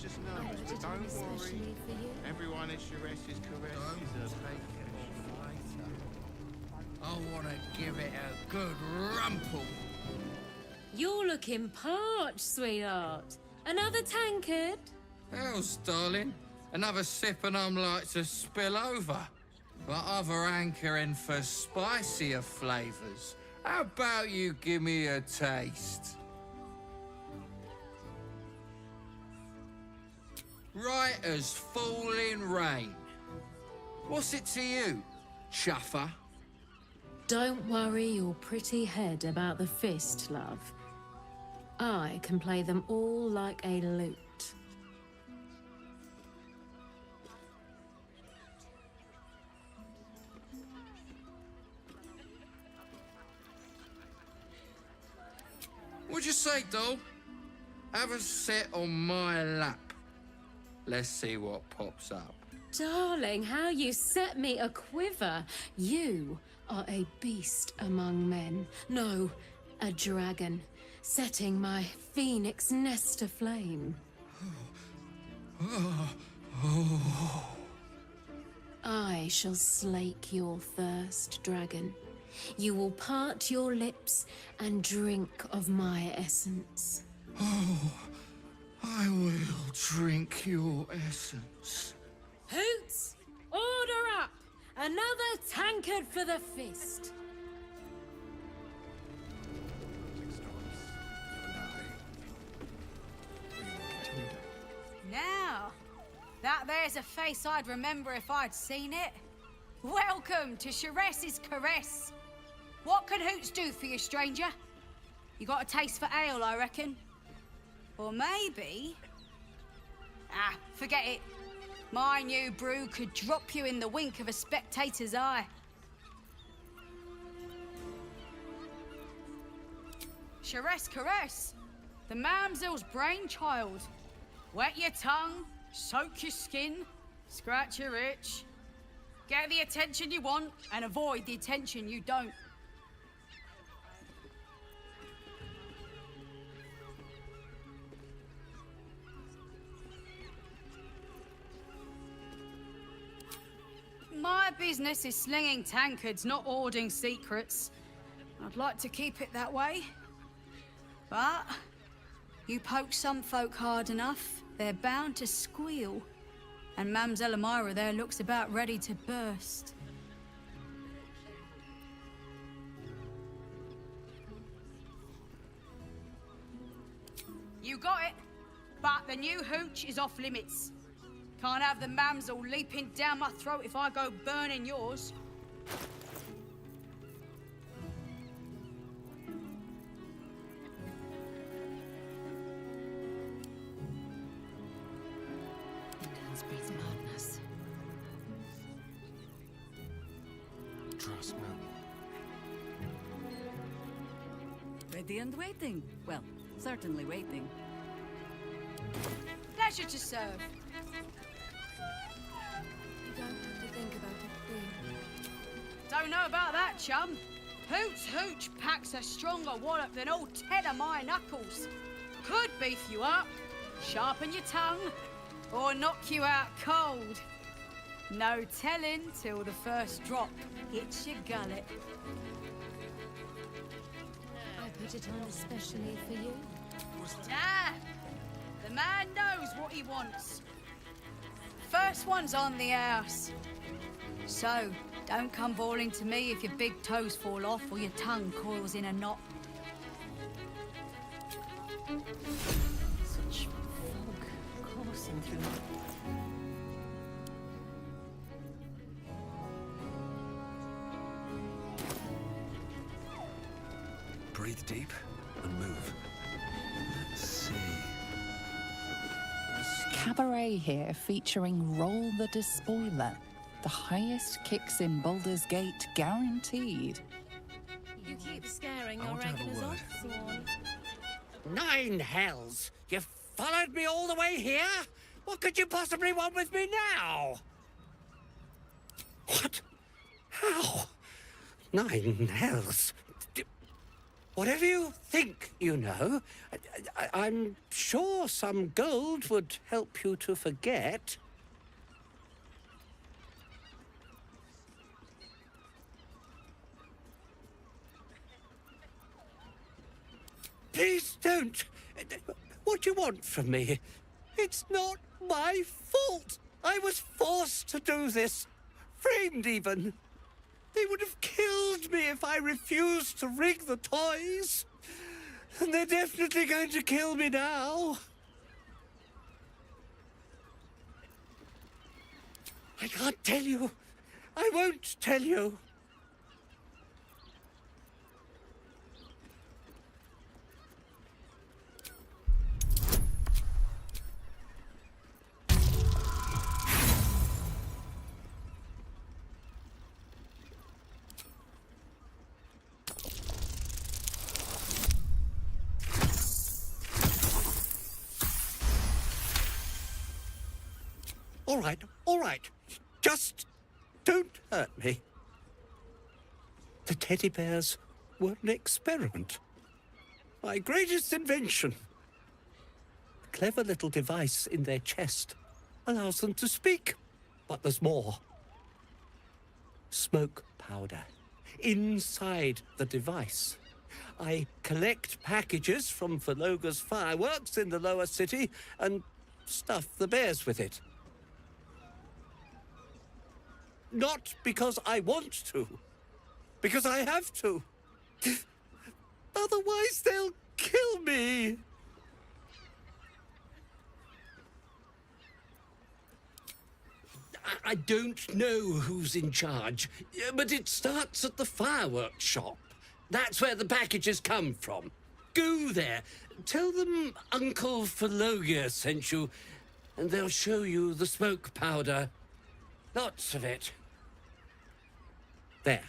She's just nervous, but don't worry. Everyone at Sharess's caresses her bacon. I want to give it a good rumple. You're looking parched, sweetheart. Another tankard? Hells, darling. Another sip and I'm like to spill over. But other hankering for spicier flavours. How about you give me a taste? Right as falling rain. What's it to you, chuffer? Don't worry your pretty head about the fist, love. I can play them all like a lute. What'd you say, doll? Have a sit on my lap. Let's see what pops up. Darling, how you set me a quiver. You are a beast among men. No, a dragon, setting my phoenix nest aflame. I shall slake your thirst, dragon. You will part your lips and drink of my essence. Oh, I will drink your essence. Hoots! Order up! Another tankard for the fist. Now, that there's a face I'd remember if I'd seen it. Welcome to Sharess's Caress. What can Hoots do for you, stranger? You got a taste for ale, I reckon? Or maybe... Ah, forget it. My new brew could drop you in the wink of a spectator's eye. Sharess Caress, the mamsel's brainchild. Wet your tongue, soak your skin, scratch your itch. Get the attention you want and avoid the attention you don't. My business is slinging tankards, not hoarding secrets. I'd like to keep it that way. But you poke some folk hard enough, they're bound to squeal. And Mamselle Elmira there looks about ready to burst. You got it, but the new hooch is off limits. Can't have the mamsel leaping down my throat if I go burning yours. Dance breeds madness. Trust me. Ready and waiting. Well, certainly waiting. Pleasure to serve. You don't have to think about it, do you? Don't know about that, chum. Hoots Hooch packs a stronger wallop than all 10 of my knuckles. Could beef you up, sharpen your tongue, or knock you out cold. No telling till the first drop hits your gullet. I put it on especially for you. Ah, the man knows what he wants. First one's on the house. So, don't come bawling to me if your big toes fall off or your tongue coils in a knot. Such fog coursing through. Breathe deep and move. Let's see. Cabaret here featuring Roll the Despoiler. The highest kicks in Baldur's Gate guaranteed. You keep scaring I your want to have a regulars word. off, Swan. 9 hells! You followed me all the way here? What could you possibly want with me now? What? How? 9 hells? whatever you think you know, I'm sure some gold would help you to forget. Please don't. What do you want from me? It's not my fault. I was forced to do this. Framed even. They would have killed me if I refused to rig the toys. And they're definitely going to kill me now. I can't tell you. I won't tell you. All right. Just don't hurt me. The teddy bears were an experiment. My greatest invention. A clever little device in their chest allows them to speak. But there's more. Smoke powder inside the device. I collect packages from Verloga's fireworks in the lower city and stuff the bears with it. Not because I want to, because I have to. Otherwise, they'll kill me. I don't know who's in charge, but it starts at the fireworks shop. That's where the packages come from. Go there, tell them Uncle Verloga sent you, and they'll show you the smoke powder. Lots of it. There.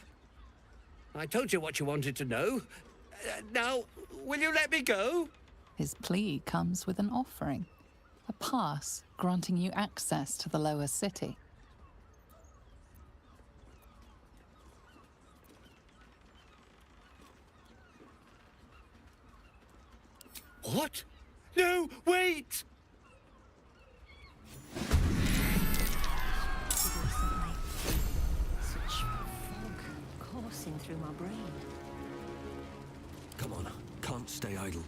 I told you what you wanted to know. Now, will you let me go? His plea comes with an offering, a pass granting you access to the lower city. What? No, wait! Such fog coursing through my brain. Come on, can't stay idle.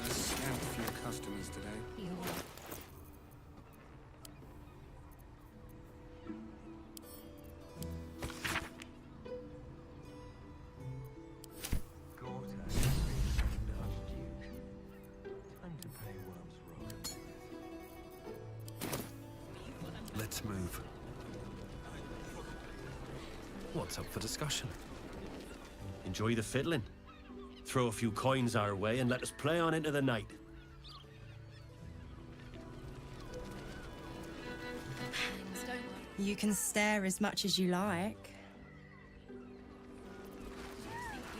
I snapped a few customers today. Let's move. What's up for discussion? Enjoy the fiddling. Throw a few coins our way and let us play on into the night. You can stare as much as you like. You've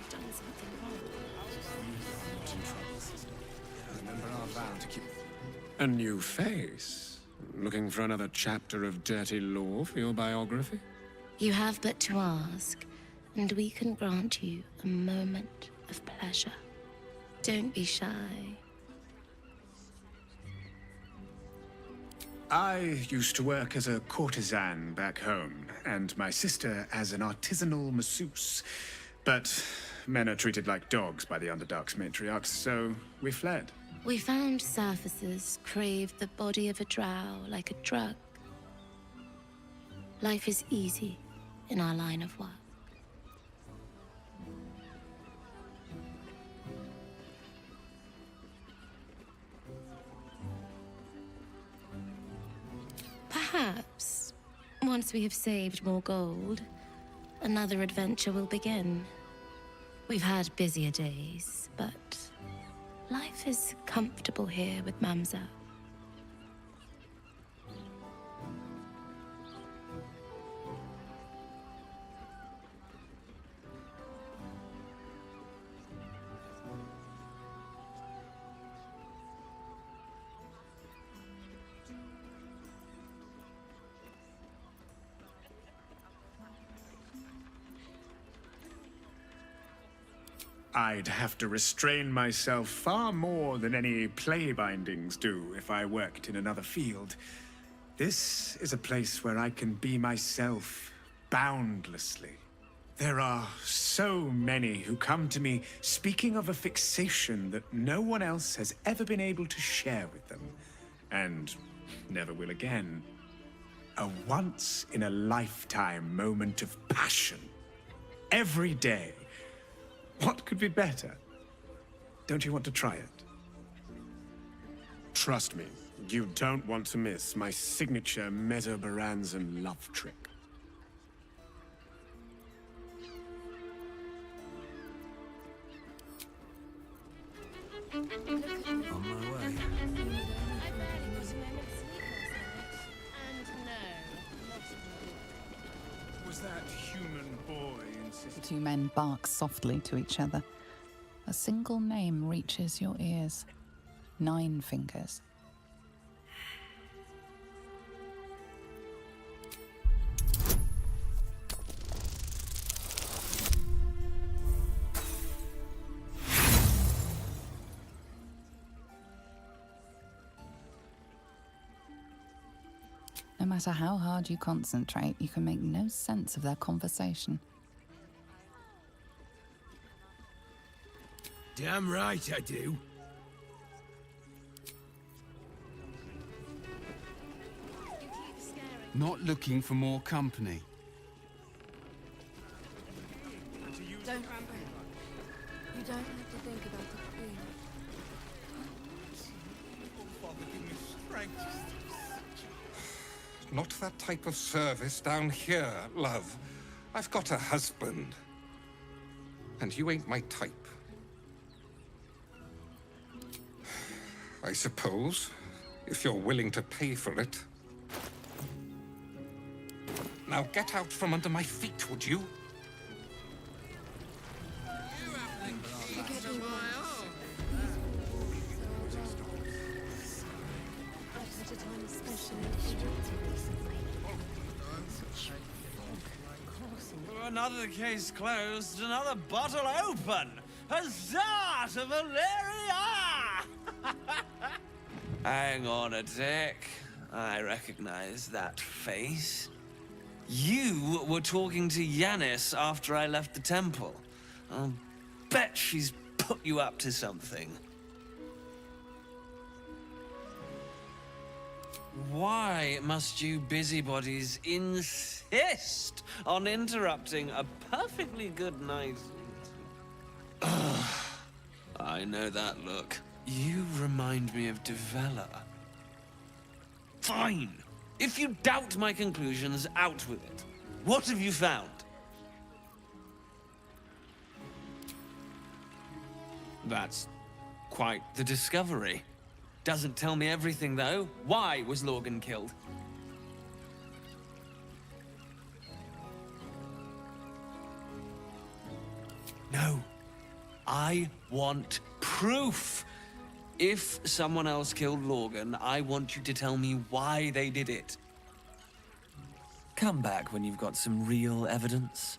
done something wrong. Remember our vow to keep... A new face? Looking for another chapter of dirty law for your biography? You have but to ask, and we can grant you a moment of pleasure. Don't be shy. I used to work as a courtesan back home, and my sister as an artisanal masseuse. But men are treated like dogs by the Underdark's matriarchs, so we fled. We found surfacers craved the body of a drow like a drug. Life is easy in our line of work. Perhaps, once we have saved more gold, another adventure will begin. We've had busier days, but life is comfortable here with Mamza. I'd have to restrain myself far more than any play bindings do if I worked in another field. This is a place where I can be myself boundlessly. There are so many who come to me speaking of a fixation that no one else has ever been able to share with them, and never will again. A once-in-a-lifetime moment of passion. Every day. What could be better? Don't you want to try it? Trust me, you don't want to miss my signature Mesobaranzan love trick. On my way. Was that human boy insisting? The two men bark softly to each other. A single name reaches your ears. 9 fingers. No matter how hard you concentrate, you can make no sense of their conversation. Damn right I do. Not looking for more company. Don't. You don't have to think about the Queen. Not that type of service down here, love. I've got a husband. And you ain't my type. I suppose, if you're willing to pay for it. Now get out from under my feet, would you? Another case closed, another bottle open! Huzzah to Valeria! Hang on a tick. I recognize that face. You were talking to Yanis after I left the temple. I'll bet she's put you up to something. Why must you busybodies insist on interrupting a perfectly good night? I know that look. You remind me of Devella. Fine! If you doubt my conclusions, out with it. What have you found? That's quite the discovery. Doesn't tell me everything, though. Why was Lorgan killed? No. I want proof. If someone else killed Lorgan, I want you to tell me why they did it. Come back when you've got some real evidence.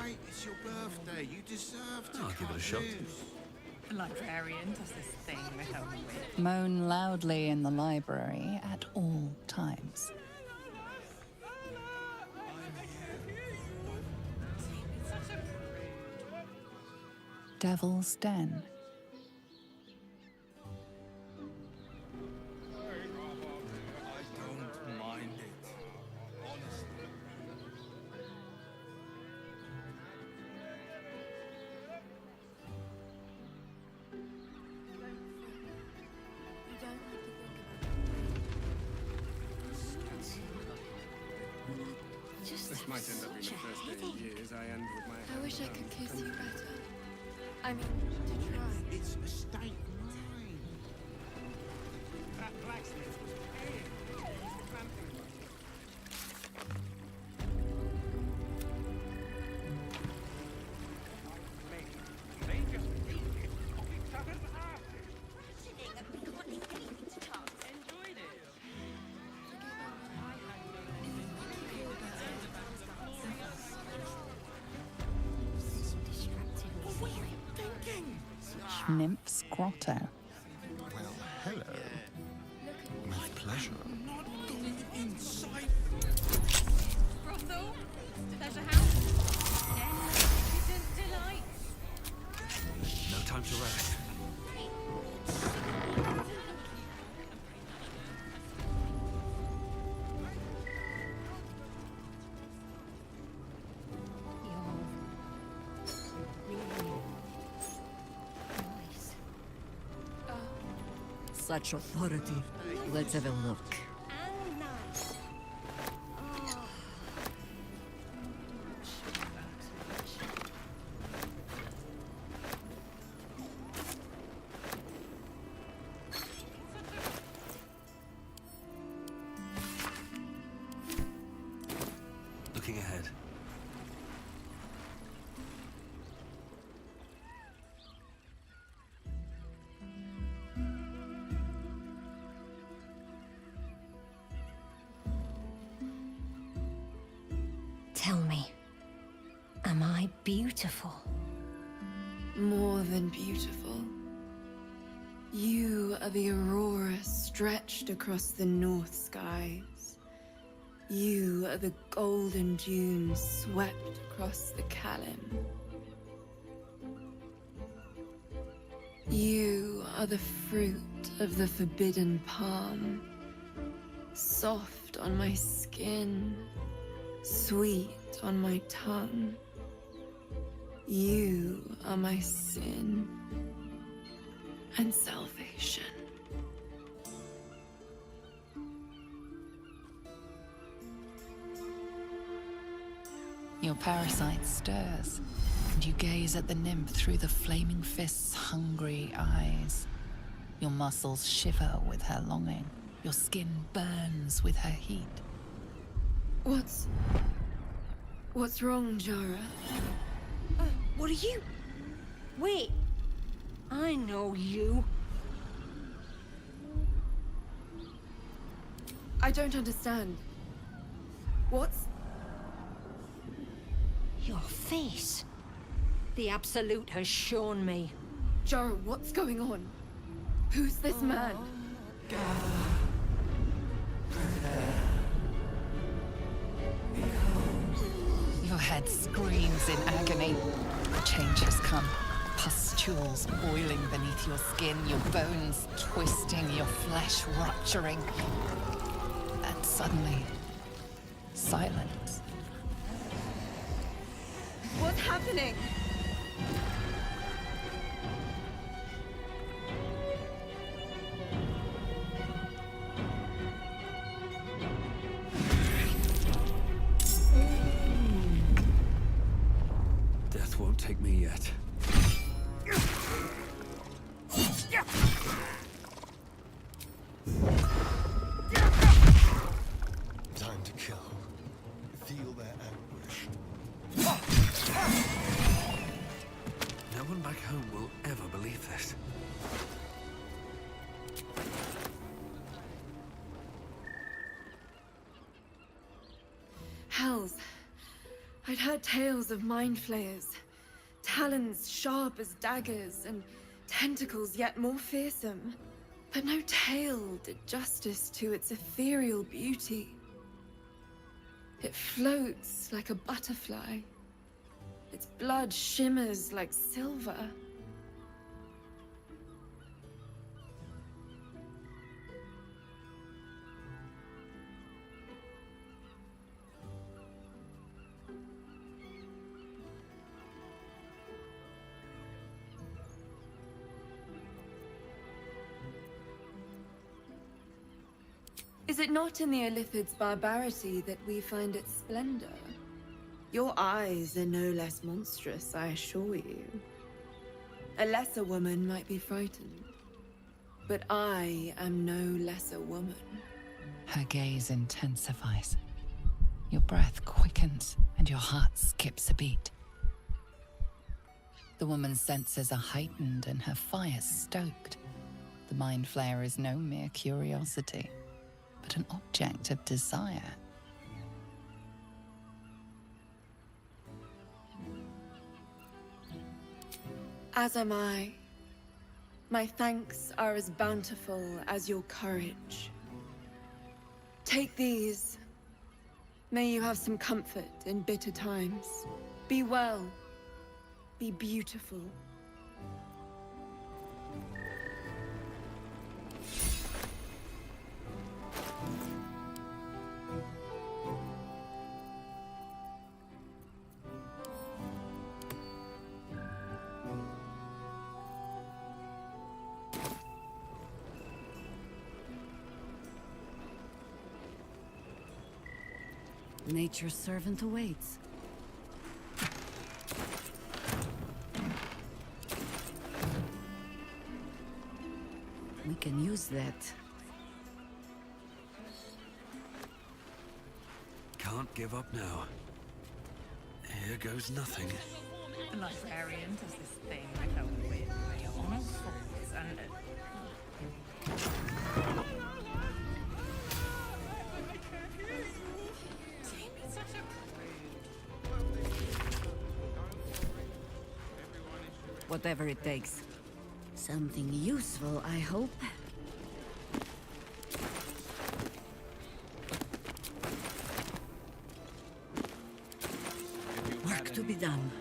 Mate, it's your birthday. You deserve to I'll give it a shot. The librarian does this thing with her wit. Moan loudly in the library at all times. Devil's Den. I don't mind it, honestly. This might end up being the first day in years I end with my I hand wish I around could kiss the you country. better. I mean, to try. It's a state of mind. That blacksmith was paying. He was planting money. They just beat it off each other's asses. Enjoyed it. What are you thinking? Nymph's Grotto. Well, hello. With pleasure. Not going inside. Brothel, pleasure house, den of decadent delights. No time to rest. Such authority. Let's have a look. Looking ahead. Tell me, am I beautiful? More than beautiful. You are the aurora stretched across the north skies. You are the golden dunes swept across the Kalim. You are the fruit of the forbidden palm, soft on my skin, sweet on my tongue. You are my sin and salvation. Your parasite stirs, and you gaze at the nymph through the flaming fist's hungry eyes. Your muscles shiver with her longing. Your skin burns with her heat. What's wrong, Jara? What are you? Wait. I know you. I don't understand. What's... Your face. The Absolute has shown me. Jara, what's going on? Who's this man? Your head screams in agony. The change has come. Pustules boiling beneath your skin, your bones twisting, your flesh rupturing. And suddenly, silence. What's happening? Death won't take me yet. Time to kill. Feel their anguish. No one back home will ever believe this. Hells. I'd heard tales of mind flayers. Talons sharp as daggers and tentacles yet more fearsome. But no tale did justice to its ethereal beauty. It floats like a butterfly. Its blood shimmers like silver. Is it not in the Illithid's barbarity that we find its splendor? Your eyes are no less monstrous, I assure you. A lesser woman might be frightened, but I am no lesser woman. Her gaze intensifies. Your breath quickens and your heart skips a beat. The woman's senses are heightened and her fire stoked. The mind flayer is no mere curiosity, but an object of desire. As am I. My thanks are as bountiful as your courage. Take these. May you have some comfort in bitter times. Be well. Be beautiful. Nature's servant awaits. We can use that. Can't give up now. Here goes nothing. The librarian does this thing with her whip where you're on all fours and... Whatever it takes. Something useful, I hope. Work to be done.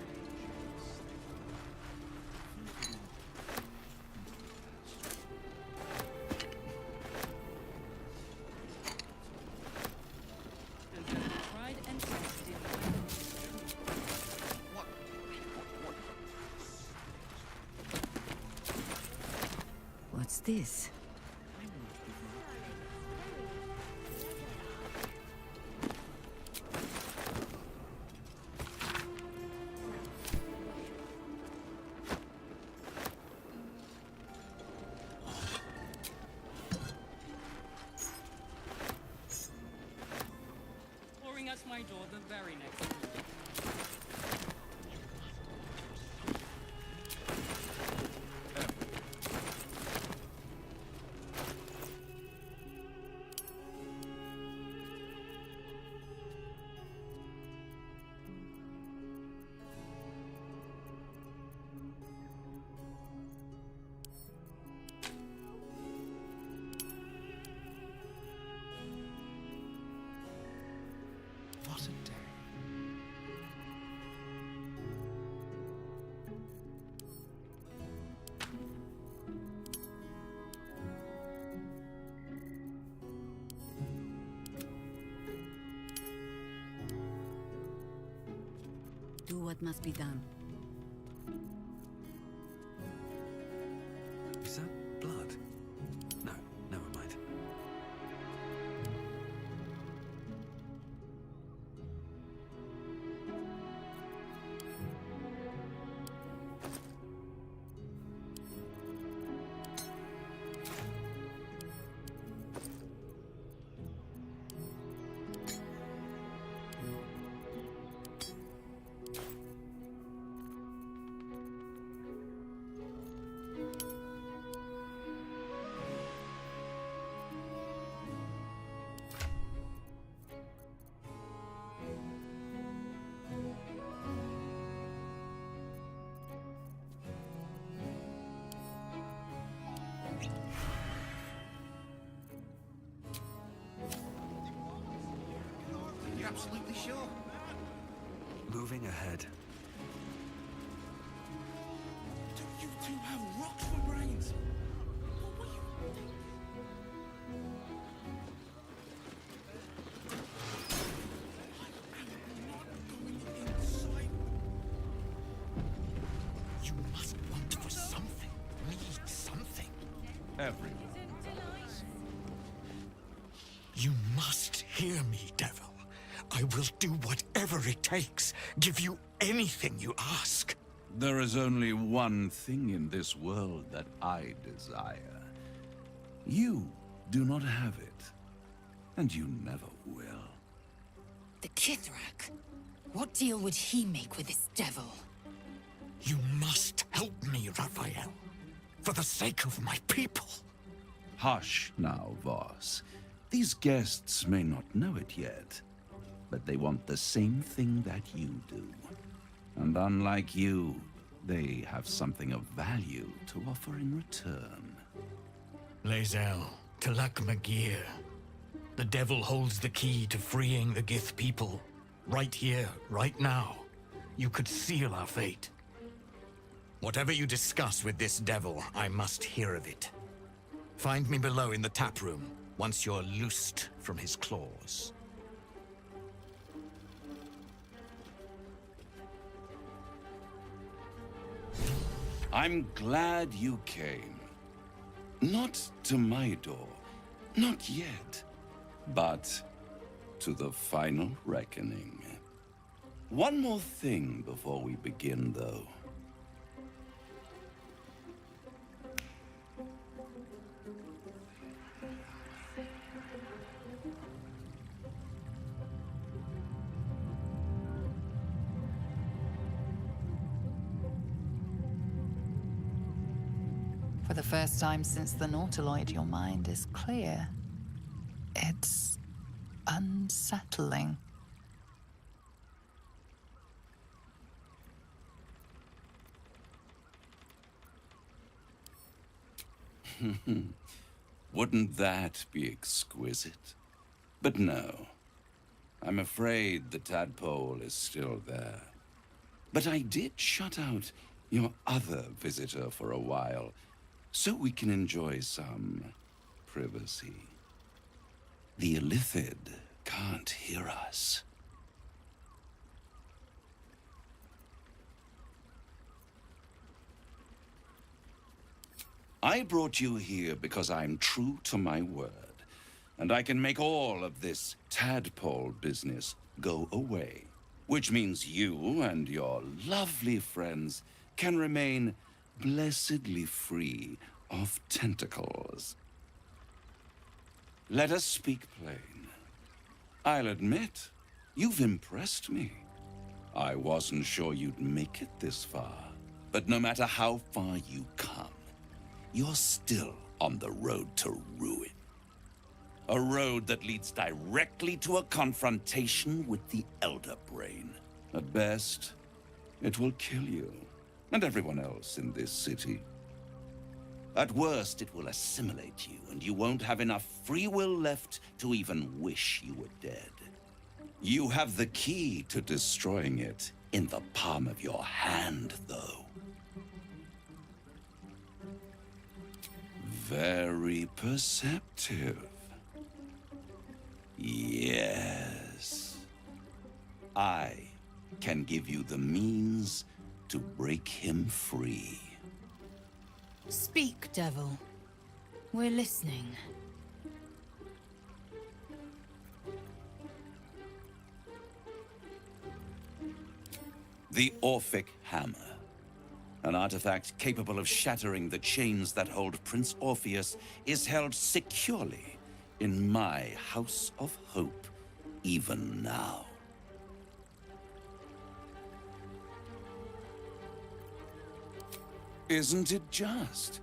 What's this? Pouring out my door the very next morning. What a day. Do what must be done. Is that blood? No, never mind. You're absolutely sure? Moving ahead. Don't you two have rocks for brains? You must want for something. Need something. Everyone. You Hear me, devil. I will do whatever it takes. Give you anything you ask. There is only one thing in this world that I desire. You do not have it, and you never will. The Kithrak? What deal would he make with this devil? You must help me, Raphael. For the sake of my people. Hush now, Voss. These guests may not know it yet, but they want the same thing that you do. And unlike you, they have something of value to offer in return. Lae'zel, Talak Magir. The devil holds the key to freeing the Gith people. Right here, right now. You could seal our fate. Whatever you discuss with this devil, I must hear of it. Find me below in the tap room, once you're loosed from his claws. I'm glad you came. Not to my door, not yet, but to the final reckoning. One more thing before we begin, though. For the first time since the Nautiloid, your mind is clear. It's unsettling. Wouldn't that be exquisite? But no. I'm afraid the tadpole is still there. But I did shut out your other visitor for a while, so we can enjoy some privacy. The Illithid can't hear us. I brought you here because I'm true to my word, and I can make all of this tadpole business go away, which means you and your lovely friends can remain blessedly free of tentacles. Let us speak plain. I'll admit, you've impressed me. I wasn't sure you'd make it this far, but no matter how far you come, you're still on the road to ruin. A road that leads directly to a confrontation with the Elder Brain. At best, it will kill you, and everyone else in this city. At worst, it will assimilate you, and you won't have enough free will left to even wish you were dead. You have the key to destroying it in the palm of your hand, though. Very perceptive. Yes. I can give you the means to break him free. Speak, devil. We're listening. The Orphic Hammer. An artifact capable of shattering the chains that hold Prince Orpheus is held securely in my House of Hope, even now. Isn't it just?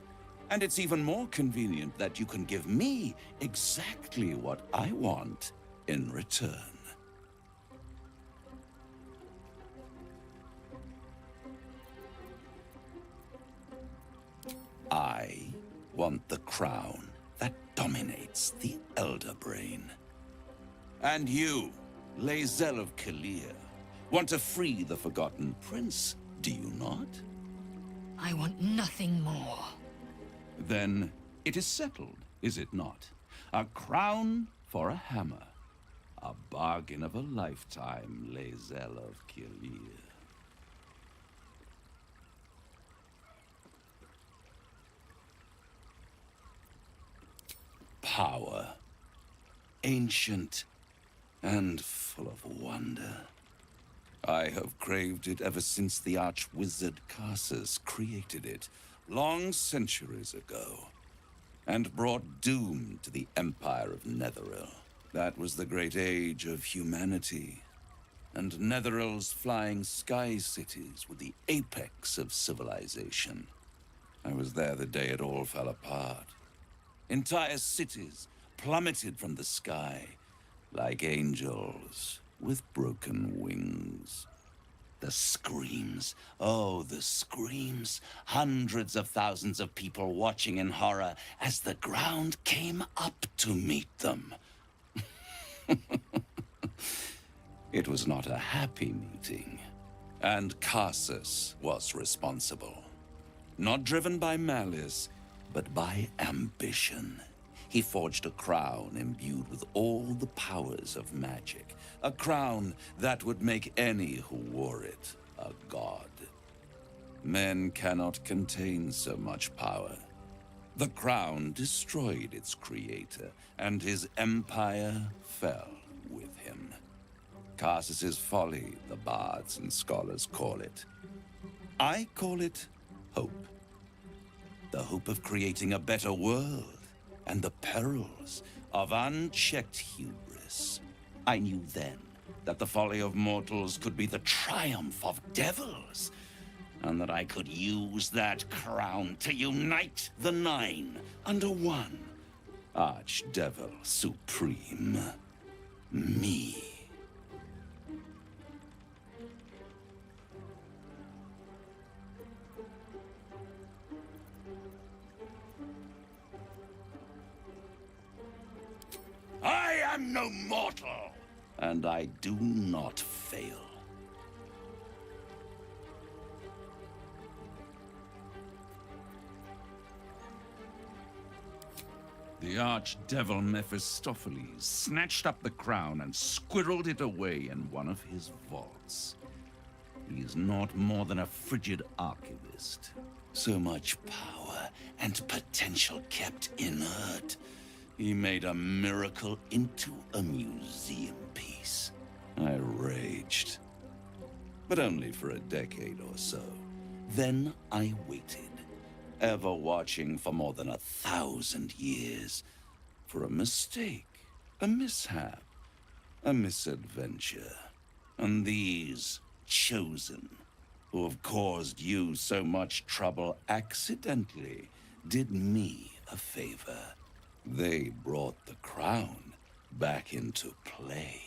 And it's even more convenient that you can give me exactly what I want in return. I want the crown that dominates the Elder Brain. And you, Lae'zel of Kalir, want to free the Forgotten Prince, do you not? I want nothing more. Then it is settled, is it not? A crown for a hammer. A bargain of a lifetime, Lae'zel of Kalir. Power. Ancient and full of wonder. I have craved it ever since the arch-wizard Karsus created it, long centuries ago, and brought doom to the Empire of Netheril. That was the great age of humanity, and Netheril's flying sky cities were the apex of civilization. I was there the day it all fell apart. Entire cities plummeted from the sky, like angels with broken wings. The screams, oh, the screams. Hundreds of thousands of people watching in horror as the ground came up to meet them. It was not a happy meeting, and Karsus was responsible. Not driven by malice, but by ambition. He forged a crown imbued with all the powers of magic. A crown that would make any who wore it a god. Men cannot contain so much power. The crown destroyed its creator, and his empire fell with him. Karsus's folly, the bards and scholars call it. I call it hope. The hope of creating a better world, and the perils of unchecked hubris. I knew then that the folly of mortals could be the triumph of devils, and that I could use that crown to unite the Nine under one Archdevil Supreme. Me. I am no mortal, and I do not fail. The archdevil Mephistopheles snatched up the crown and squirreled it away in one of his vaults. He is not more than a frigid archivist. So much power and potential kept inert. He made a miracle into a museum piece. I raged. But only for a decade or so. Then I waited, ever watching for more than 1,000 years, for a mistake, a mishap, a misadventure. And these chosen, who have caused you so much trouble accidentally, did me a favor. They brought the crown back into play.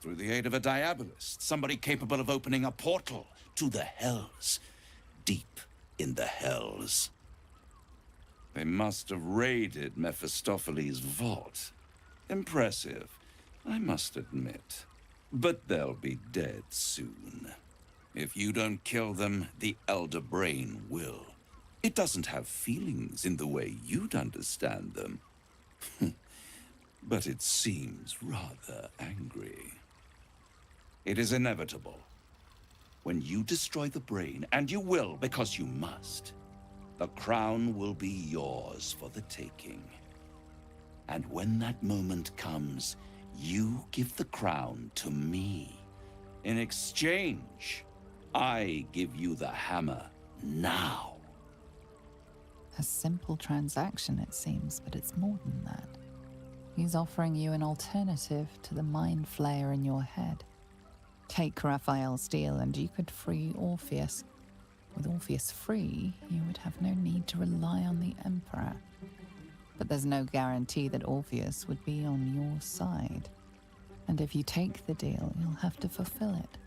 Through the aid of a diabolist, somebody capable of opening a portal to the Hells, deep in the Hells. They must have raided Mephistopheles' vault. Impressive, I must admit. But they'll be dead soon. If you don't kill them, the Elder Brain will. It doesn't have feelings in the way you'd understand them. But it seems rather angry. It is inevitable. When you destroy the brain, and you will because you must, the crown will be yours for the taking. And when that moment comes, you give the crown to me. In exchange, I give you the hammer now. A simple transaction, it seems, but it's more than that. He's offering you an alternative to the mind flayer in your head. Take Raphael's deal and you could free Orpheus. With Orpheus free, you would have no need to rely on the Emperor. But there's no guarantee that Orpheus would be on your side. And if you take the deal, you'll have to fulfill it.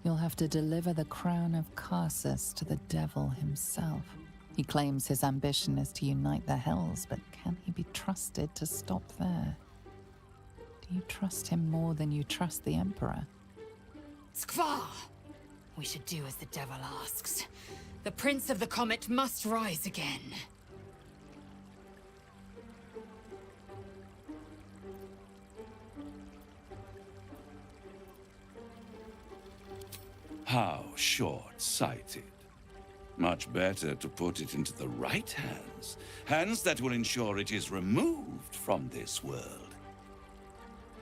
You'll have to deliver the crown of Karsus to the devil himself. He claims his ambition is to unite the Hells, but can he be trusted to stop there? Do you trust him more than you trust the Emperor? Skvar! We should do as the devil asks. The Prince of the Comet must rise again. How short-sighted. Much better to put it into the right hands. Hands that will ensure it is removed from this world.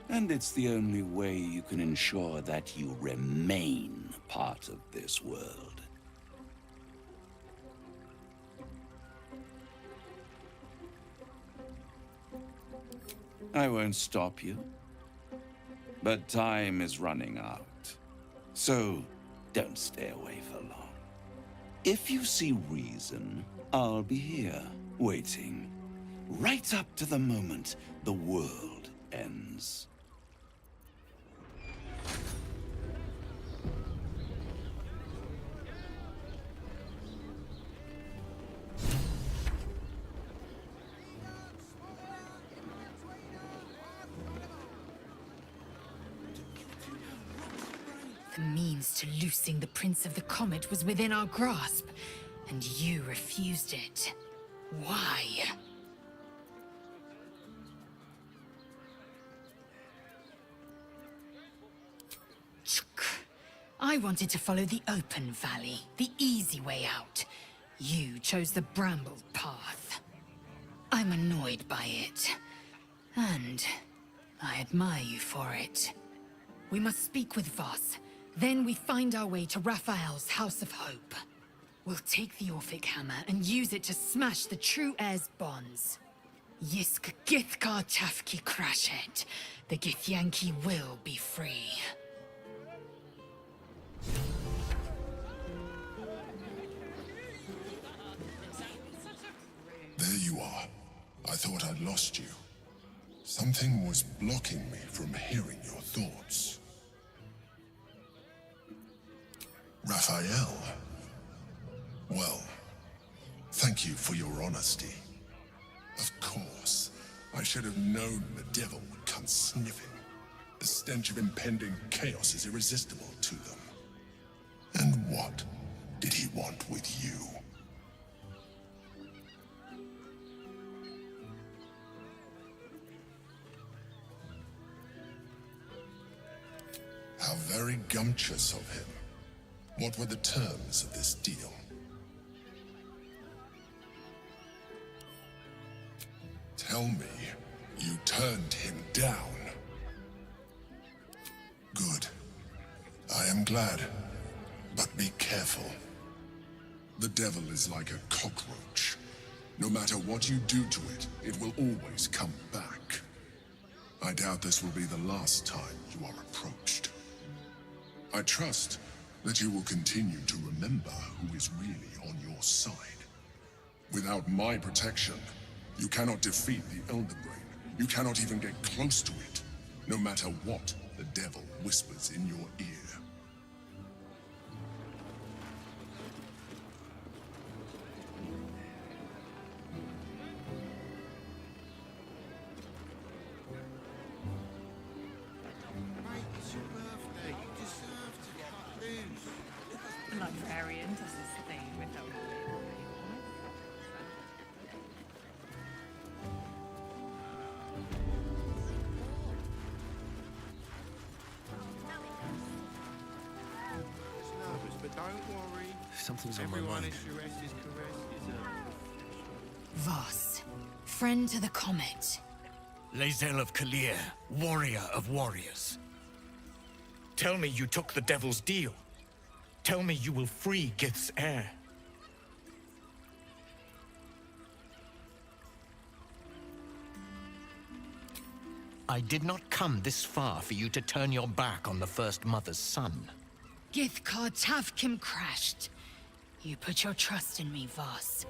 And it's the only way you can ensure that you remain part of this world. I won't stop you. But time is running out. So, don't stay away for long. If you see reason, I'll be here, waiting. Right up to the moment the world ends. The means to loosing the Prince of the Comet was within our grasp, and you refused it. Why? I wanted to follow the open valley, the easy way out. You chose the brambled path. I'm annoyed by it, and I admire you for it. We must speak with Voss. Then we find our way to Raphael's House of Hope. We'll take the Orphic Hammer and use it to smash the True Heir's bonds. Yisk Githkar Tafki Crashet. The Githyanki will be free. There you are. I thought I'd lost you. Something was blocking me from hearing your thoughts. Raphael. Well, thank you for your honesty. Of course, I should have known the devil would come sniffing. The stench of impending chaos is irresistible to them. And what did he want with you? How very gumptious of him. What were the terms of this deal? Tell me, you turned him down. Good. I am glad. But be careful. The devil is like a cockroach. No matter what you do to it, it will always come back. I doubt this will be the last time you are approached. I trust that you will continue to remember who is really on your side. Without my protection, you cannot defeat the Elder Brain. You cannot even get close to it, no matter what the devil whispers in your ear. Librarian does this thing without But don't worry. Something's on my Everyone mind. is Shures's caress Voss, friend to the Comet. Lae'zel of Kalir, warrior of warriors. Tell me you took the devil's deal. Tell me you will free Gith's heir. I did not come this far for you to turn your back on the First Mother's son. Githkar Tavkim crashed. You put your trust in me, Voss.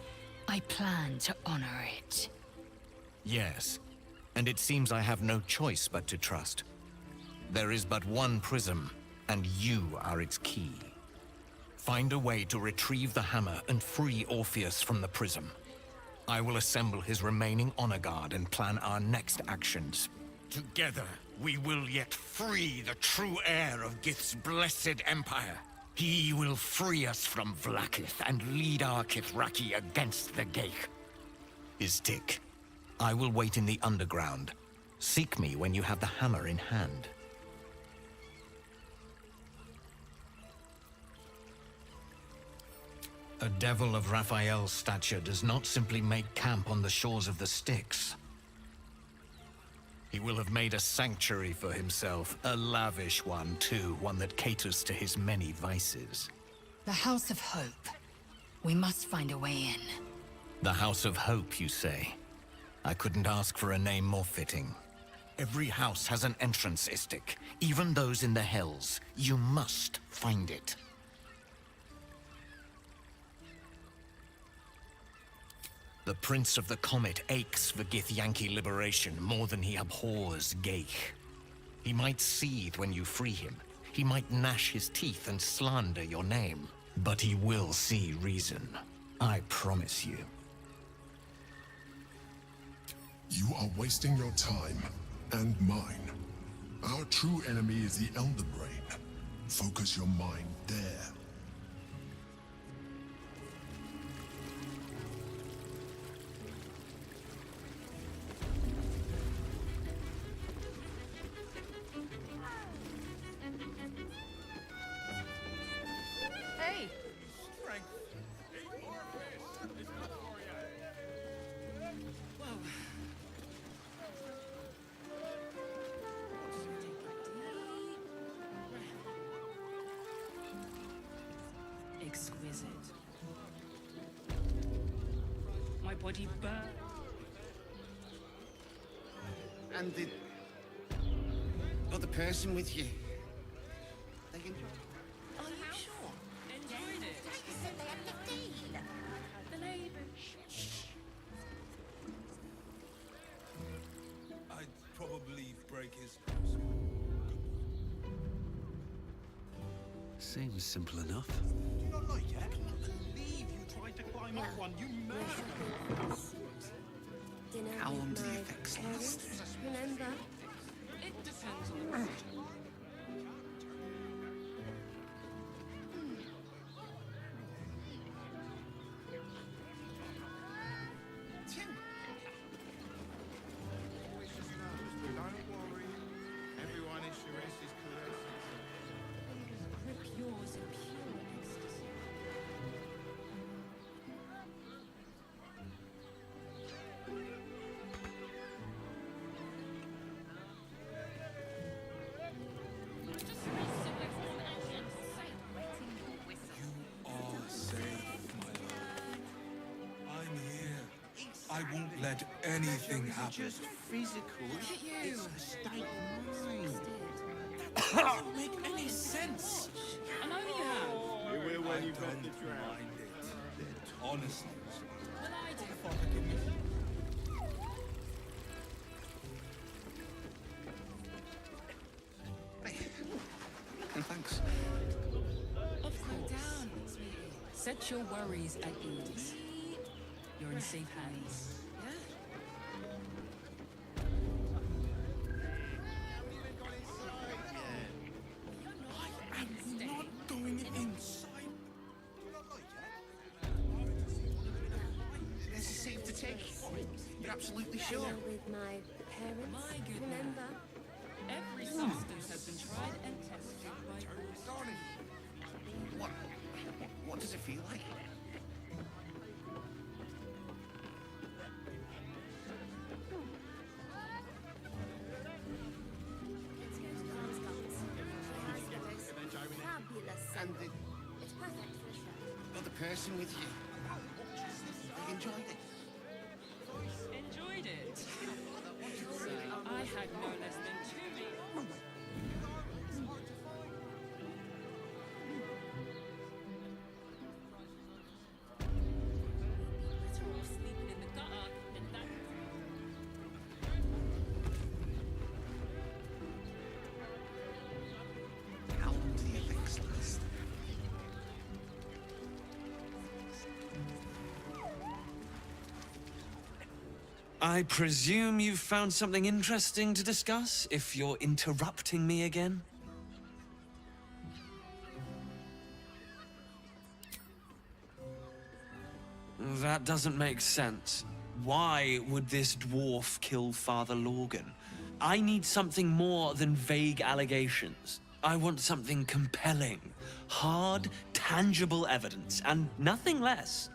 I plan to honor it. Yes, and it seems I have no choice but to trust. There is but one prism, and you are its key. Find a way to retrieve the hammer and free Orpheus from the prism. I will assemble his remaining honor guard and plan our next actions. Together, we will yet free the true heir of Gith's blessed empire. He will free us from Vlaakith and lead our Kithraki against the Geich. Istik, I will wait in the underground. Seek me when you have the hammer in hand. A devil of Raphael's stature does not simply make camp on the shores of the Styx. He will have made a sanctuary for himself, a lavish one too, one that caters to his many vices. The House of Hope. We must find a way in. The House of Hope, you say? I couldn't ask for a name more fitting. Every house has an entrance, Istik, even those in the Hells. You must find it. The Prince of the Comet aches for Githyanki liberation more than he abhors Geich. He might seethe when you free him. He might gnash his teeth and slander your name. But he will see reason. I promise you. You are wasting your time, and mine. Our true enemy is the Elder Brain. Focus your mind there. Hey! Exquisite. My body burns. And the other person with you. They enjoy. Are you sure? Enjoyed it. You said they had 15. The labor. I'd probably break his. Seems simple enough. Do you not like it? I can't believe you tried to climb up one. You murderer. How long do the effects last? Remember? It depends on Tim! Don't worry. Everyone is Sharess's caress. Grip yours in pure ecstasy. Are safe, my love. I'm here. I won't let anything happen. Just physical. Look at you. It's a state of mind. That doesn't make any sense. I know you have. You will when I you've got don't the drown. mind it. Honestly. Well, I do. Father, give me. Thanks. Of course. Set your worries at ease. You're in safe hands. I'm not going inside. Do you not like it? This is safe to take. You're absolutely sure. With my parents. My goodness. Remember? Every substance has been tried and tested by Darling, what does it feel like? Fabulous. And the It's perfect for a show. other person with you. They enjoyed it. Enjoyed it. I had no less than 2 meals. Better off sleeping in the gutter than that. How long do the effects last? I presume you've found something interesting to discuss, if you're interrupting me again? That doesn't make sense. Why would this dwarf kill Father Lorgan? I need something more than vague allegations. I want something compelling. Hard, tangible evidence, and nothing less.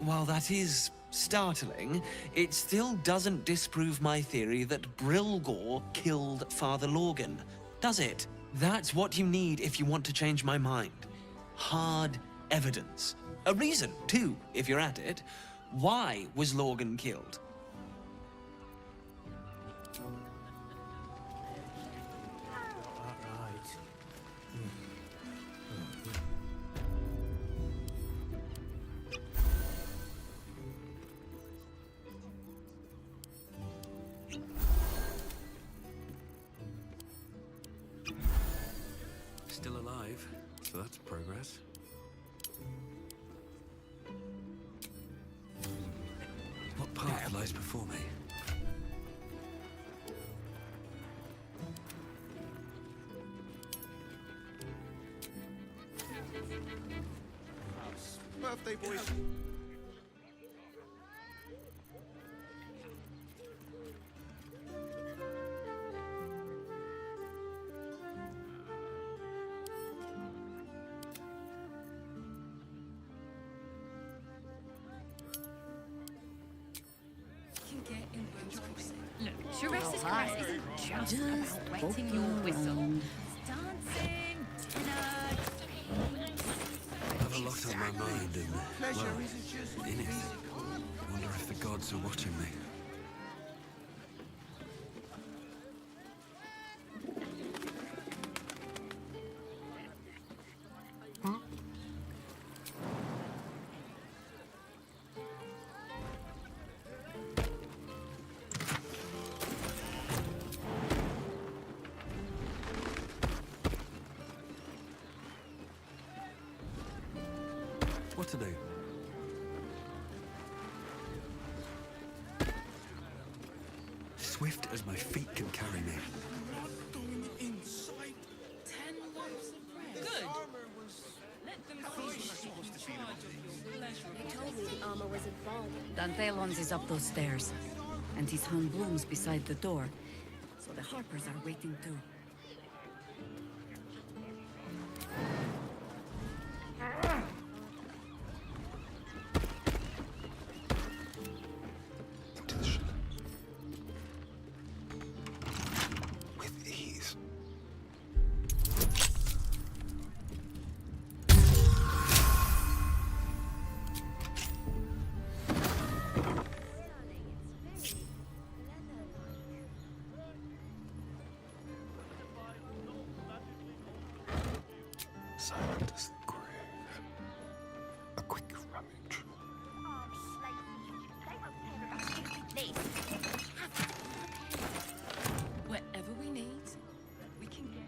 While that is startling, it still doesn't disprove my theory that Brilgor killed Father Lorgan, does it? That's what you need if you want to change my mind. Hard evidence. A reason, too, if you're at it. Why was Lorgan killed? Still alive, so that's progress. What path lies before me? Birthday boys. Look, Sharess's caress isn't just about wetting your whistle. It's dancing, dinner. I have a lot on my mind and, well, in it. Wonder if the gods are watching me. What to do? Swift as my feet can carry me. Inside. 10 loaves of bread. Good. Let them see you in charge of your pleasure. They told me the armor was at Baldur. Dantelons is up those stairs, and he's hung blooms beside the door, so the Harpers are waiting too. With ease. Silent as the grave. A quick rummage. Whatever we need, we can get.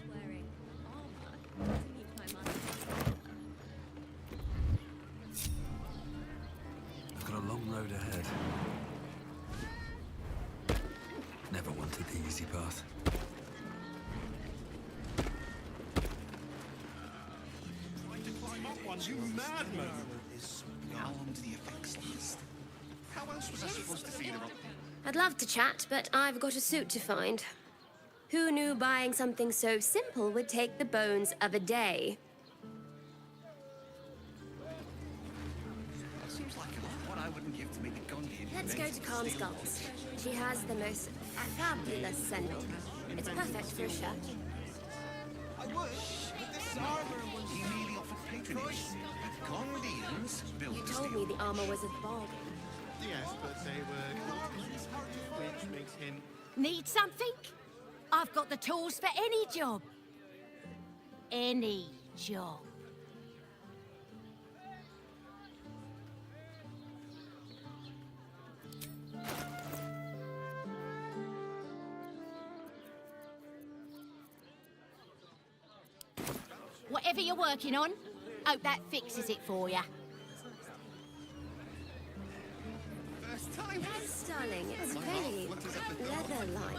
Wearing armor to meet my mother. I've got a long road ahead. Never wanted the easy path. Trying to climb up one, you madman! How long do the effects last? How else was I supposed to feel about I'd love to chat, but I've got a suit to find. Who knew buying something so simple would take the bones of a day? Seems like what I wouldn't give to meet the Gondian. Let's go to Calm Skulls. She has the most fabulous sendal. It's perfect for a shirt. I would, but this armor was... He merely offered patronage. The Gondians built You the told steel. me the armor was a bargain. Yes, but they were Gondians, which makes him... Need something? I've got the tools for any job. Any job. whatever you're working on. Hope that fixes it for you. First time. Yes, darling, it's very leather-like.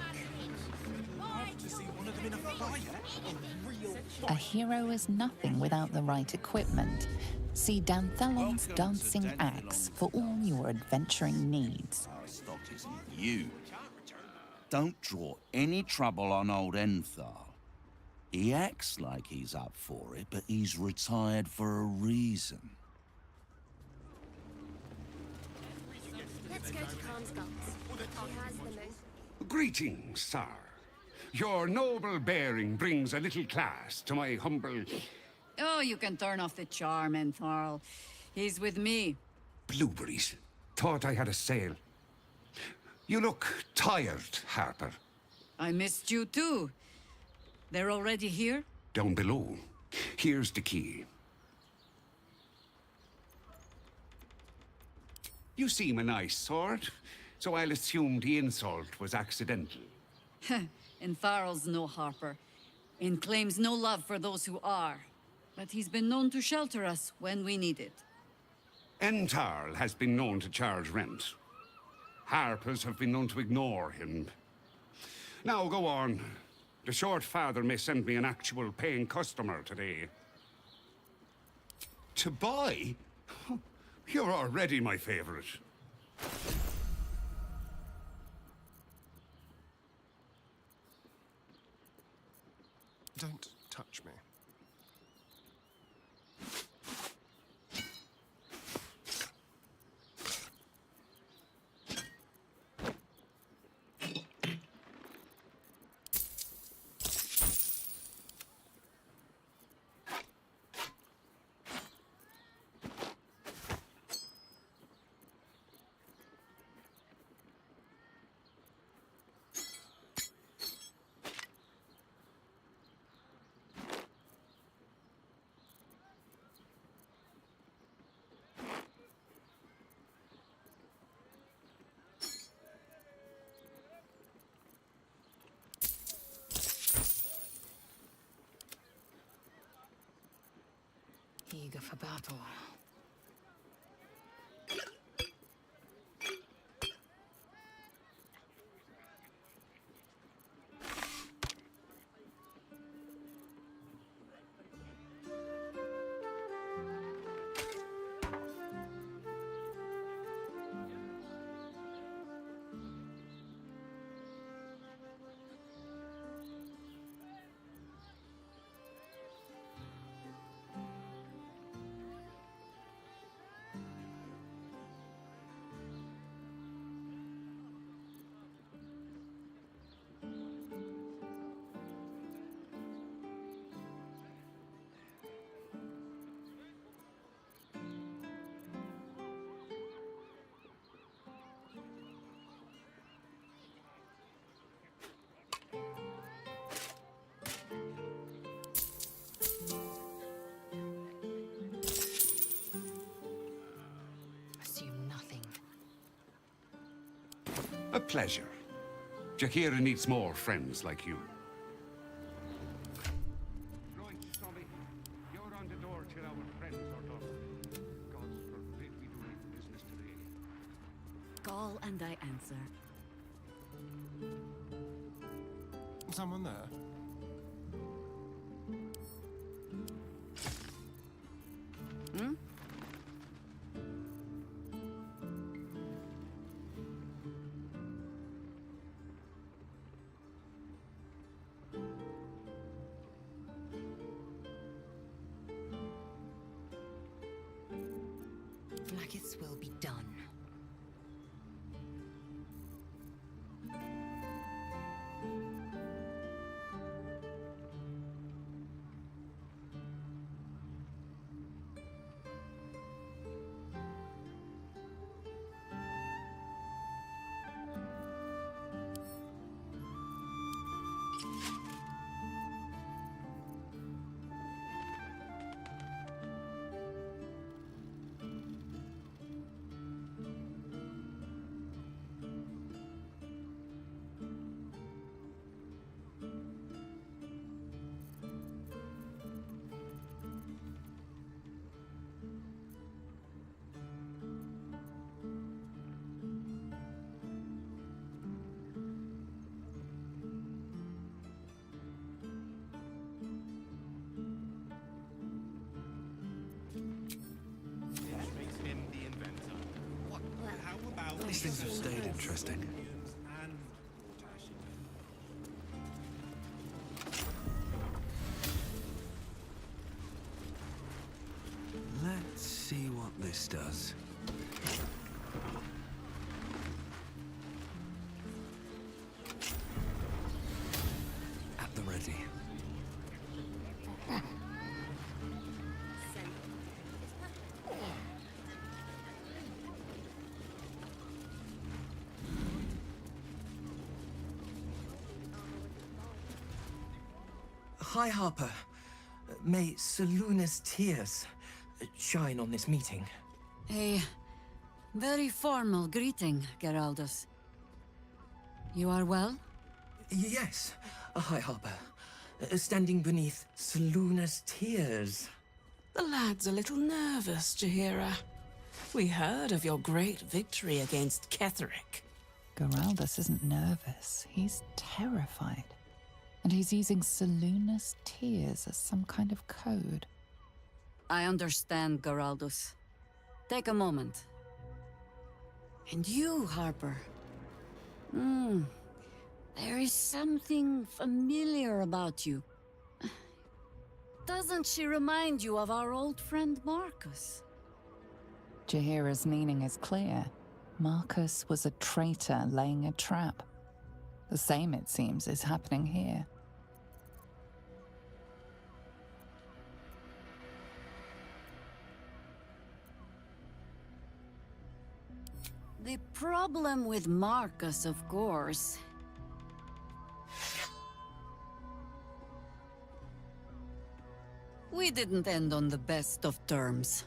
To see one of them in a fire. A real A hero is nothing without the right equipment. See Danthelon's dancing axe for all your adventuring needs. Our stock isn't you. Don't draw any trouble on old Enthal. He acts like he's up for it, but he's retired for a reason. Let's go to Comscott's. He has the most... Greetings, sir. Your noble bearing brings a little class to my humble... Oh, you can turn off the charm, Entharl. He's with me. Blueberries. Thought I had a sale. You look tired, Harper. I missed you too. They're already here? Down below. Here's the key. You seem a nice sort, so I'll assume the insult was accidental. Entharl's no Harper, and claims no love for those who are. But he's been known to shelter us when we need it. Enthal has been known to charge rent. Harpers have been known to ignore him. Now go on. The short father may send me an actual paying customer today. To buy? You're already my favorite. Don't touch me. Eager for battle. A pleasure. Jakira needs more friends like you. Right, Tommy. You're on the door till our friends are done. God forbid we do any business today. Call and I answer. Someone there? Hmm? Blackets will be done. These things have stayed interesting. Let's see what this does. At the ready. Hi, Harper. May Seluna's tears shine on this meeting. A very formal greeting, Geraldus. You are well? Yes. Hi, Harper. Standing beneath Seluna's tears. The lad's a little nervous, Jaheira. We heard of your great victory against Ketheric. Geraldus isn't nervous. He's terrified. And he's using Seluna's tears as some kind of code. I understand, Geraldus. Take a moment. And you, Harper. There is something familiar about you. Doesn't she remind you of our old friend Marcus? Jaheira's meaning is clear. Marcus was a traitor laying a trap. The same, it seems, is happening here. The problem with Marcus, of course. We didn't end on the best of terms.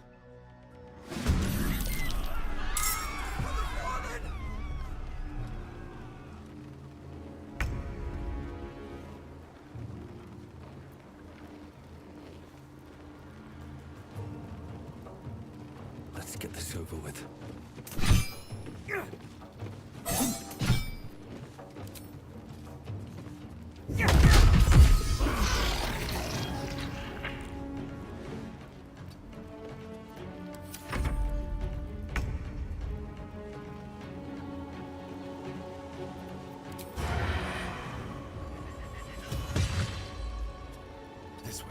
Let's get this over with. This way.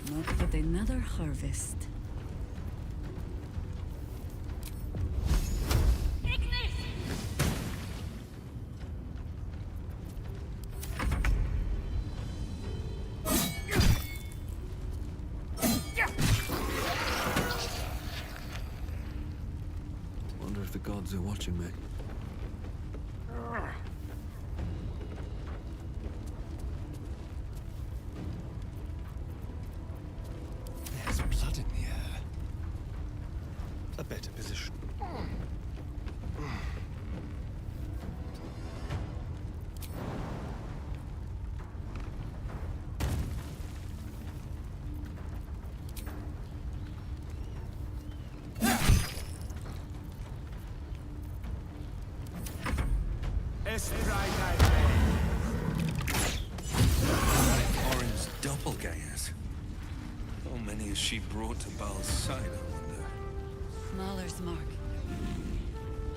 Not but another harvest. Wonder if the gods are watching me. There's blood in the air. A better position. Orin's doppelgangers. How many has she brought to Bal's side, I wonder? Mahler's mark.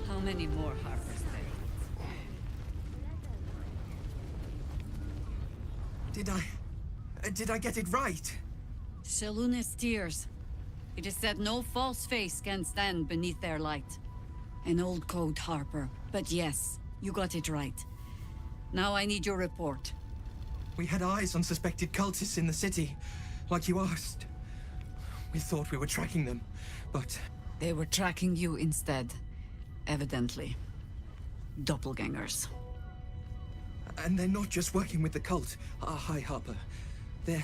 How many more Harpers there? Did I get it right? Seluna's tears. It is said no false face can stand beneath their light. An old code, Harper. But yes, you got it right. Now I need your report. We had eyes on suspected cultists in the city, like you asked. We thought we were tracking them, but... They were tracking you instead, evidently. Doppelgangers. And they're not just working with the cult, High Harper. They're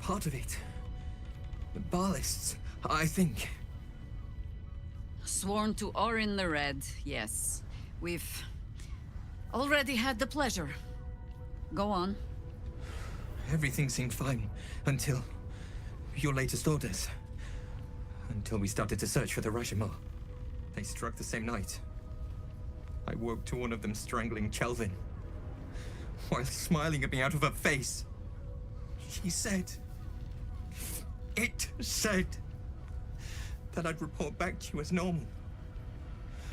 part of it. The Ballists, I think. Sworn to Orin the Red, yes. We've already had the pleasure. Go on. Everything seemed fine until your latest orders. Until we started to search for the Rashomon. They struck the same night. I woke to one of them strangling Chelvin, while smiling at me out of her face. She said... It said... that I'd report back to you as normal.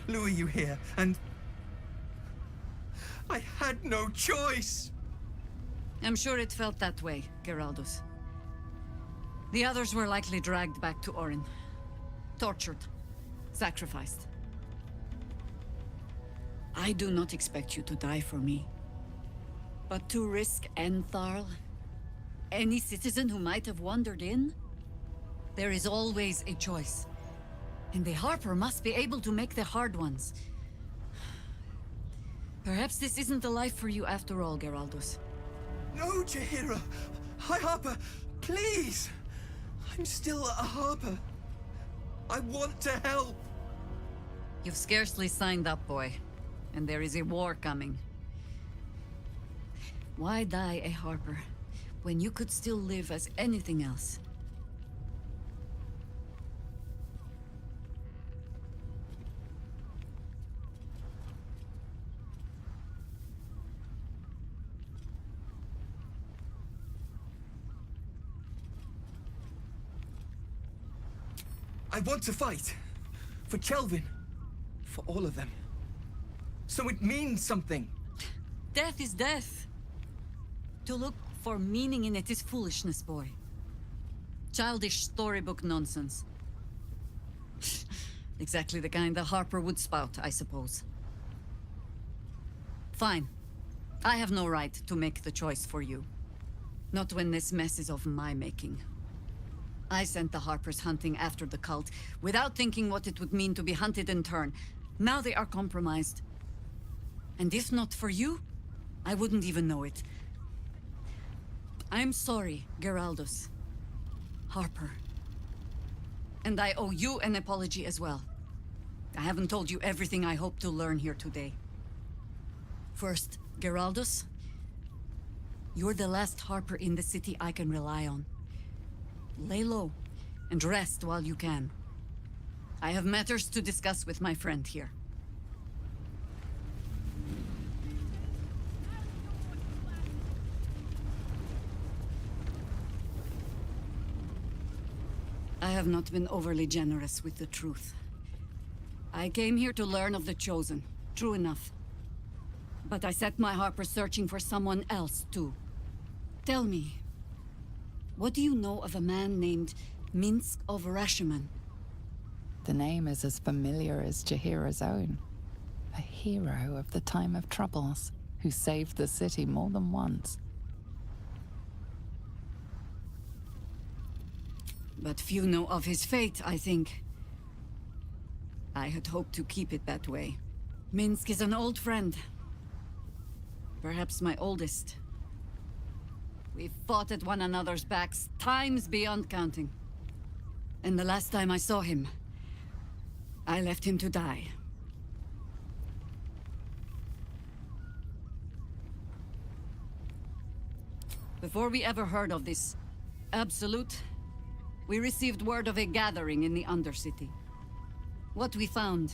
Lure you here, and... I had no choice! I'm sure it felt that way, Geraldus. The others were likely dragged back to Orin. Tortured. Sacrificed. I do not expect you to die for me. But to risk Entharl, any citizen who might have wandered in, there is always a choice. And the Harper must be able to make the hard ones. Perhaps this isn't the life for you after all, Geraldus. No, Jaheira! High Harper, please! I'm still a Harper. I want to help! You've scarcely signed up, boy. And there is a war coming. Why die a Harper, when you could still live as anything else? I want to fight. For Chelvin. For all of them. So it means something. Death is death. To look for meaning in it is foolishness, boy. Childish storybook nonsense. Exactly the kind the Harper would spout, I suppose. Fine. I have no right to make the choice for you. Not when this mess is of my making. I sent the Harpers hunting after the cult, without thinking what it would mean to be hunted in turn. Now they are compromised. And if not for you, I wouldn't even know it. I'm sorry, Geraldus. Harper. And I owe you an apology as well. I haven't told you everything I hope to learn here today. First, Geraldus, you're the last Harper in the city I can rely on. Lay low, and rest while you can. I have matters to discuss with my friend here. I have not been overly generous with the truth. I came here to learn of the Chosen, true enough. But I set my Harper searching for someone else, too. Tell me, what do you know of a man named Minsk of Rashomon? The name is as familiar as Jaheira's own. A hero of the time of troubles, who saved the city more than once. But few know of his fate, I think. I had hoped to keep it that way. Minsk is an old friend. Perhaps my oldest. We've fought at one another's backs times beyond counting. And the last time I saw him, I left him to die. Before we ever heard of this Absolute, we received word of a gathering in the Undercity. What we found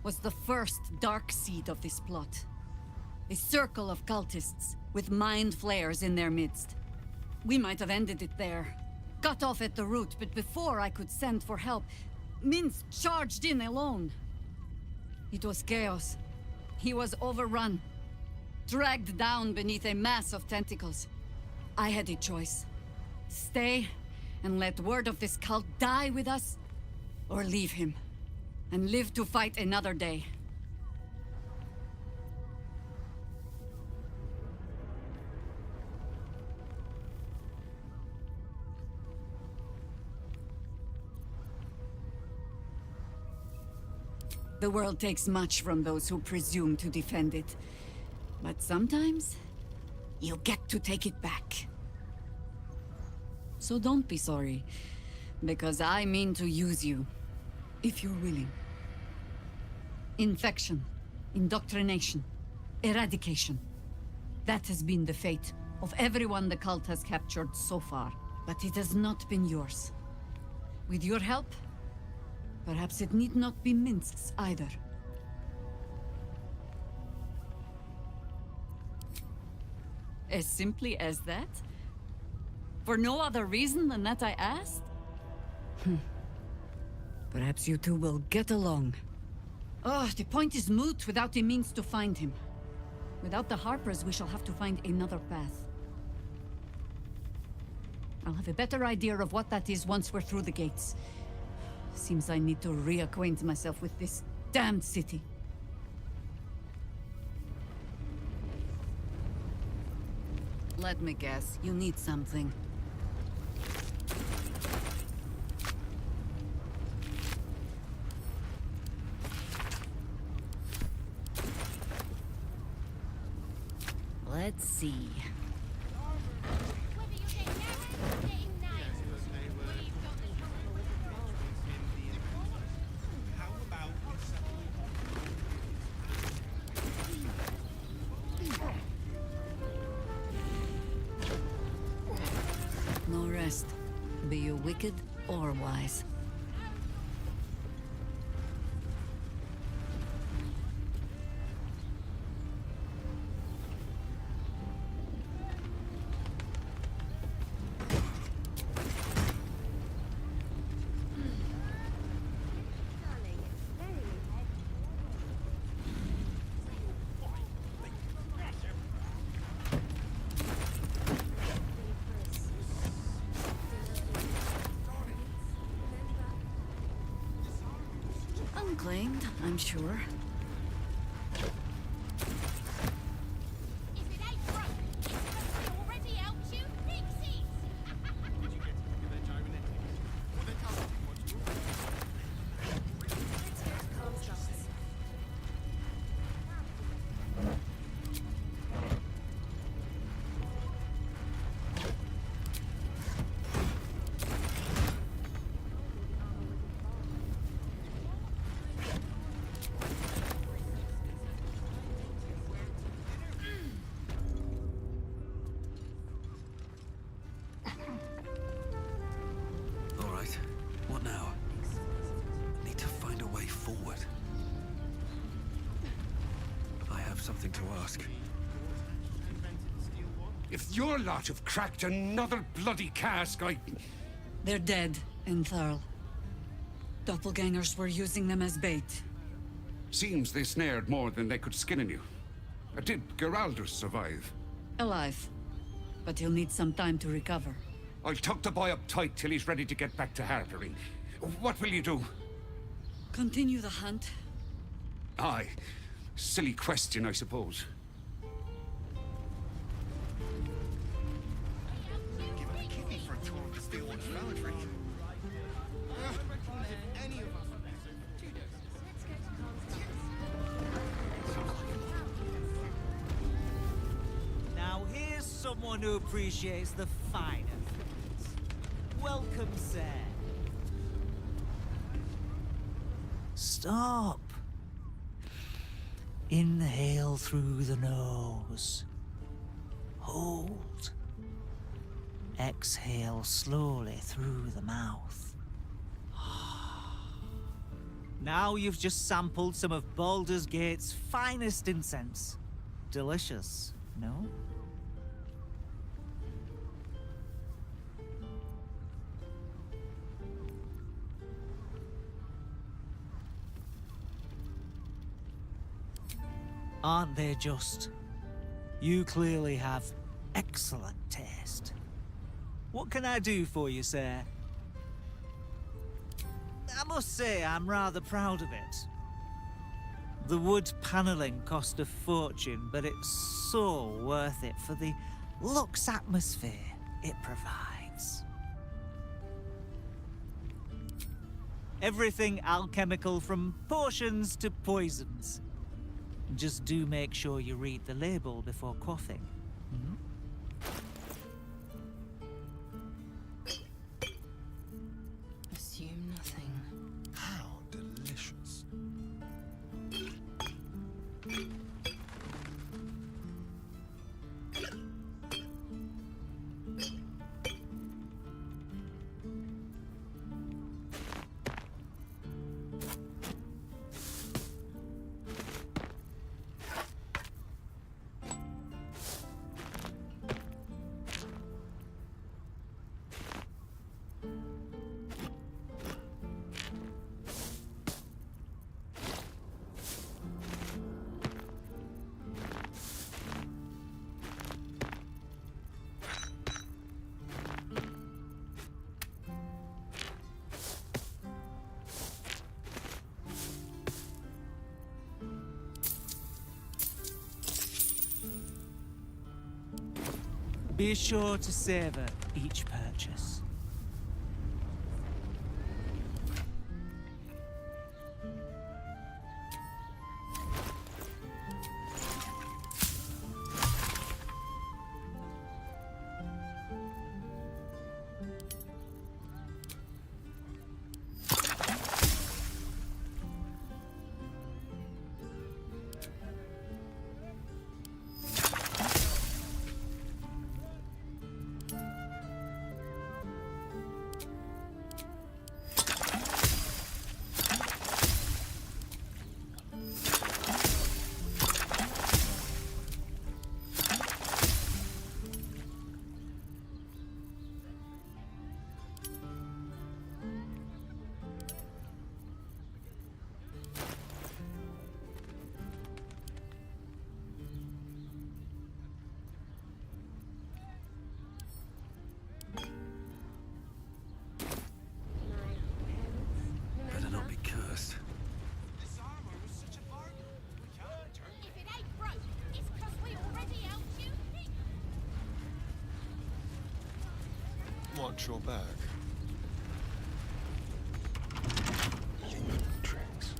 was the first dark seed of this plot. A circle of cultists with mind flayers in their midst. We might have ended it there, cut off at the root, but before I could send for help, Minsk charged in alone. It was chaos. He was overrun, dragged down beneath a mass of tentacles. I had a choice. Stay and let word of this cult die with us, or leave him and live to fight another day. The world takes much from those who presume to defend it. But sometimes, you get to take it back. So don't be sorry, because I mean to use you, if you're willing. Infection, indoctrination, eradication. That has been the fate of everyone the cult has captured so far. But it has not been yours. With your help, perhaps it need not be Minsk's either. As simply as that? For no other reason than that I asked? Perhaps you two will get along. Oh, the point is moot without the means to find him. Without the Harpers, we shall have to find another path. I'll have a better idea of what that is once we're through the gates. Seems I need to reacquaint myself with this damned city. Let me guess, you need something. Let's see. No rest, be you wicked or wise. Unclaimed, I'm sure. All right. What now? I need to find a way forward. I have something to ask. If your lot have cracked another bloody cask, They're dead, Entharl. Doppelgangers were using them as bait. Seems they snared more than they could skin in you. Did Geraldus survive? Alive. But he'll need some time to recover. I'll tuck the boy up tight till he's ready to get back to harpering. What will you do? Continue the hunt. Aye. Silly question, I suppose. Give a kidney for a tour of the Steelwood Foundry. Now here's someone who appreciates the finer things. Welcome, sir. Stop. Inhale through the nose. Hold. Exhale slowly through the mouth. Now you've just sampled some of Baldur's Gate's finest incense. Delicious, no? Aren't they just? You clearly have excellent taste. What can I do for you, sir? I must say I'm rather proud of it. The wood panelling cost a fortune, but it's so worth it for the luxe atmosphere it provides. Everything alchemical from potions to poisons. Just do make sure you read the label before quaffing. Hmm? Assume nothing. How delicious. Be sure to savor each purchase. Better not be cursed. This armor was such a bargain. We can't return it. If it ain't broke, it's 'cause we already helped you fix Watch your back. Tricks.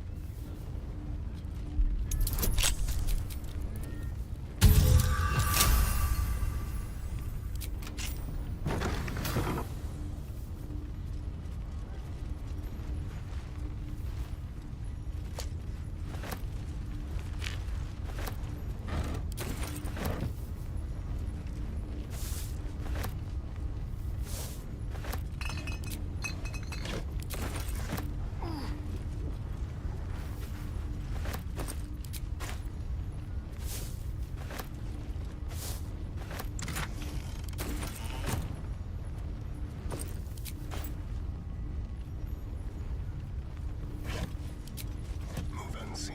Move unseen.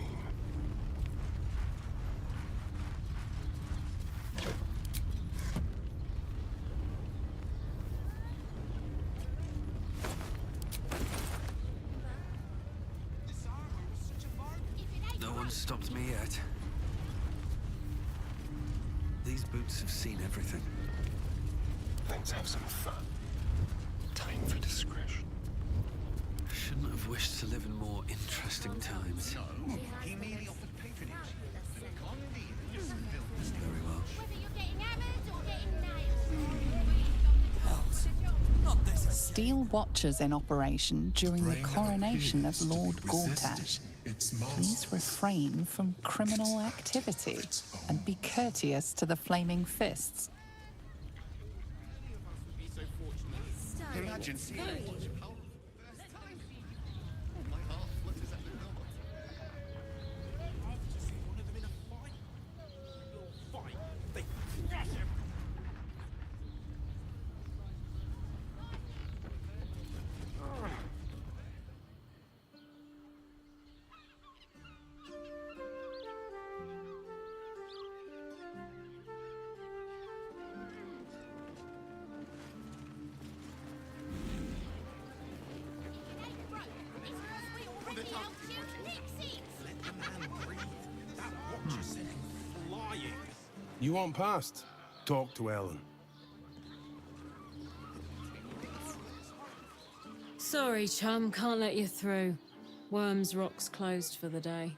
This armor was such a bargain. No one stopped me yet. These boots have seen everything. Let's have some fun. Time for discretion. Shouldn't have wished to live in more interesting times. No, he merely offered patronage. Very well. whether you're getting hammered or getting nailed. Steel watchers in operation during the coronation of Lord Gortash. Please refrain from criminal activity and be courteous to the Flaming Fists. Imagine seeing You want past? Talk to Ellen. Sorry, chum, can't let you through. Worms Rock's closed for the day.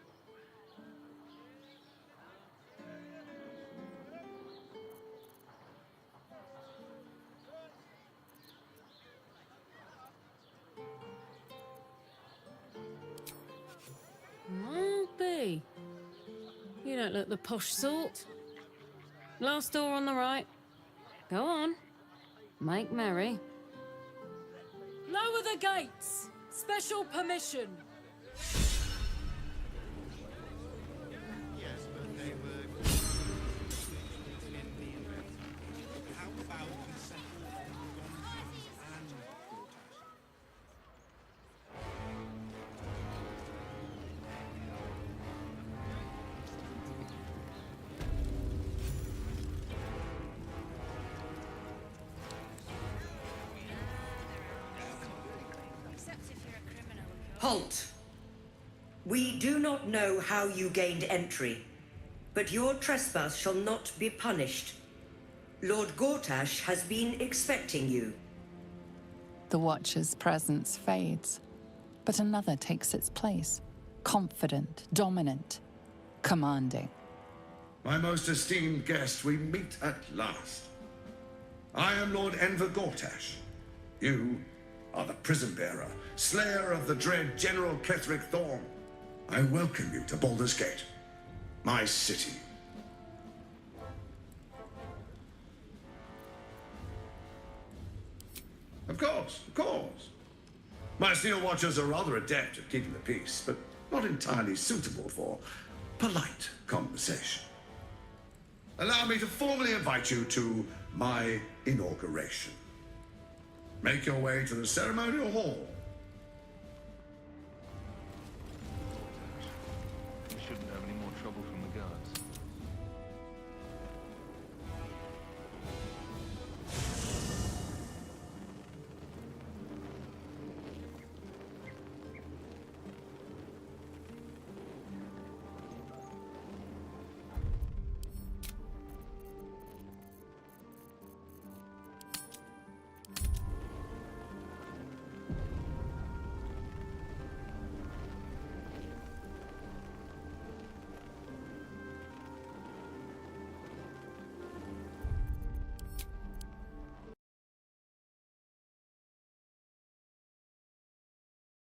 I'll be. You don't look the posh sort. Last door on the right. Go on. Make merry. Lower the gates! Special permission! Halt! We do not know how you gained entry, but your trespass shall not be punished. Lord Gortash has been expecting you. The Watcher's presence fades, but another takes its place. Confident, dominant, commanding. My most esteemed guest, we meet at last. I am Lord Enver Gortash. You are the prison bearer, slayer of the dread General Ketheric Thorn. I welcome you to Baldur's Gate, my city. Of course, of course. My Steel Watchers are rather adept at keeping the peace, but not entirely suitable for polite conversation. Allow me to formally invite you to my inauguration. Make your way to the ceremonial hall